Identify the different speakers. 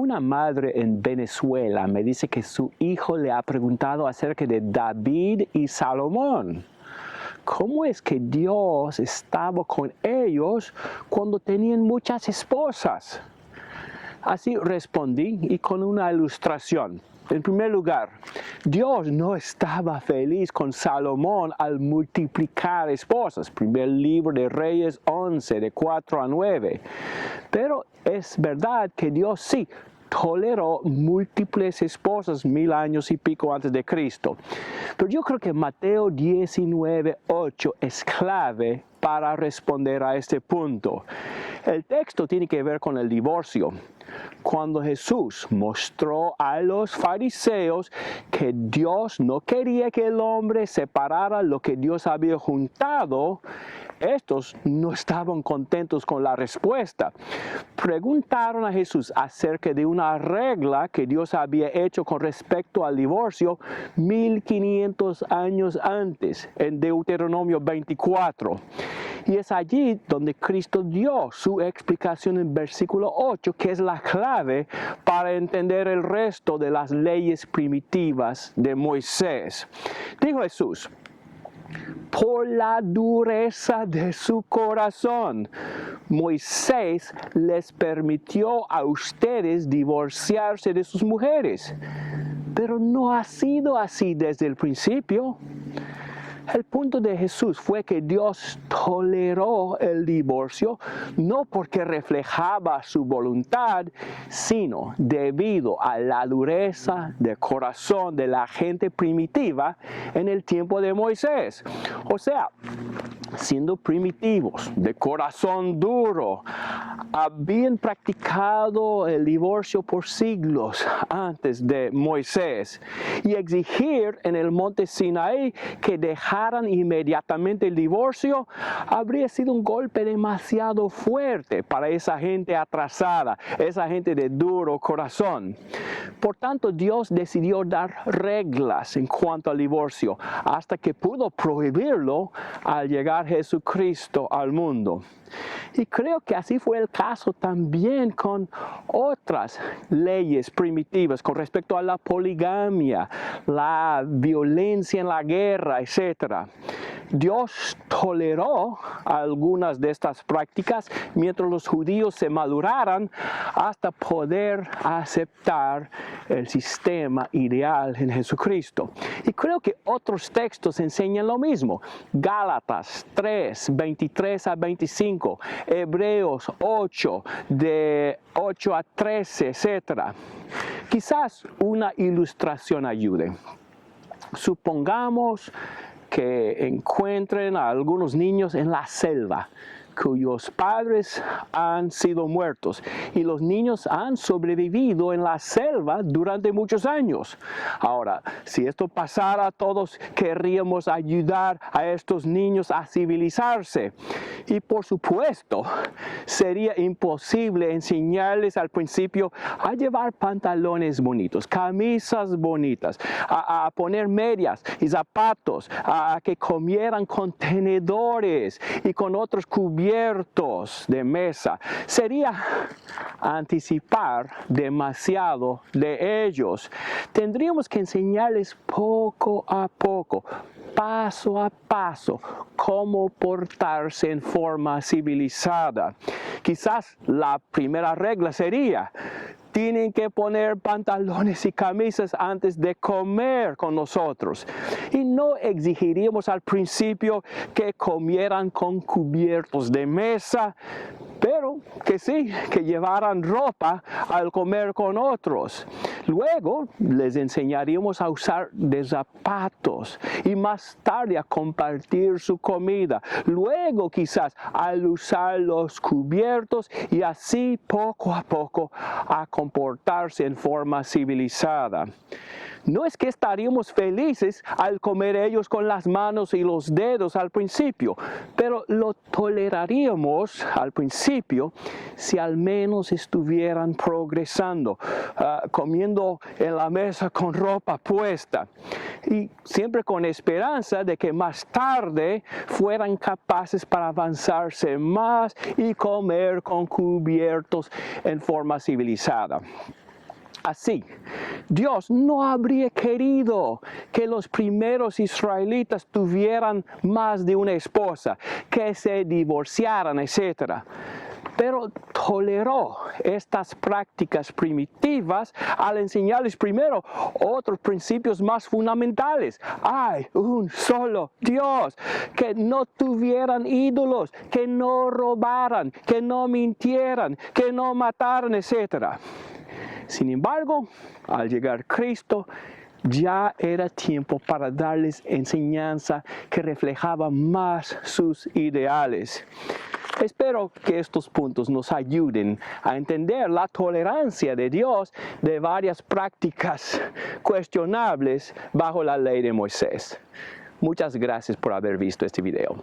Speaker 1: Una madre en Venezuela me dice que su hijo le ha preguntado acerca de David y Salomón. ¿Cómo es que Dios estaba con ellos cuando tenían muchas esposas? Así respondí y con una ilustración. En primer lugar, Dios no estaba feliz con Salomón al multiplicar esposas. Primer libro de Reyes 11, de 4 a 9. Pero es verdad que Dios sí toleró múltiples esposas 1000 años y pico antes de Cristo. Pero yo creo que Mateo 19:8 es clave para responder a este punto. El texto tiene que ver con el divorcio. Cuando Jesús mostró a los fariseos que Dios no quería que el hombre separara lo que Dios había juntado, estos no estaban contentos con la respuesta. Preguntaron a Jesús acerca de una regla que Dios había hecho con respecto al divorcio 1500 años antes, en Deuteronomio 24. Y es allí donde Cristo dio su explicación en versículo 8, que es la clave para entender el resto de las leyes primitivas de Moisés. Dijo Jesús: por la dureza de su corazón, Moisés les permitió a ustedes divorciarse de sus mujeres. Pero no ha sido así desde el principio. El punto de Jesús fue que Dios toleró el divorcio no porque reflejaba su voluntad, sino debido a la dureza de corazón de la gente primitiva en el tiempo de Moisés. O sea, siendo primitivos, de corazón duro, habían practicado el divorcio por siglos antes de Moisés. Y exigir en el monte Sinaí que dejaran inmediatamente el divorcio habría sido un golpe demasiado fuerte para esa gente atrasada, esa gente de duro corazón. Por tanto, Dios decidió dar reglas en cuanto al divorcio, hasta que pudo prohibirlo al llegar Jesucristo al mundo. Y creo que así fue el caso también con otras leyes primitivas con respecto a la poligamia, la violencia en la guerra, etc. Dios toleró algunas de estas prácticas mientras los judíos se maduraran hasta poder aceptar el sistema ideal en Jesucristo. Y creo que otros textos enseñan lo mismo. Gálatas 3, 23 a 25, Hebreos 8, de 8 a 13, etc. Quizás una ilustración ayude. Supongamos que encuentren a algunos niños en la selva cuyos padres han sido muertos y los niños han sobrevivido en la selva durante muchos años. Ahora, si esto pasara, todos querríamos ayudar a estos niños a civilizarse. Y por supuesto, sería imposible enseñarles al principio a llevar pantalones bonitos, camisas bonitas, a poner medias y zapatos, a que comieran con tenedores y con otros cubiertos de mesa. Sería anticipar demasiado de ellos. Tendríamos que enseñarles poco a poco, paso a paso, cómo portarse en forma civilizada. Quizás la primera regla sería: tienen que poner pantalones y camisas antes de comer con nosotros. Y no exigiríamos al principio que comieran con cubiertos de mesa, pero que sí, que llevaran ropa al comer con otros. Luego les enseñaríamos a usar de zapatos y más tarde a compartir su comida. Luego quizás al usar los cubiertos y así poco a poco a comportarse en forma civilizada. No es que estaríamos felices al comer ellos con las manos y los dedos al principio, pero lo toleraríamos al principio si al menos estuvieran progresando, comiendo en la mesa con ropa puesta, y siempre con esperanza de que más tarde fueran capaces para avanzarse más y comer con cubiertos en forma civilizada. Así, Dios no habría querido que los primeros israelitas tuvieran más de una esposa, que se divorciaran, etc. Pero toleró estas prácticas primitivas al enseñarles primero otros principios más fundamentales. Hay un solo Dios, que no tuvieran ídolos, que no robaran, que no mintieran, que no mataran, etc. Sin embargo, al llegar Cristo, ya era tiempo para darles enseñanza que reflejaba más sus ideales. Espero que estos puntos nos ayuden a entender la tolerancia de Dios de varias prácticas cuestionables bajo la ley de Moisés. Muchas gracias por haber visto este video.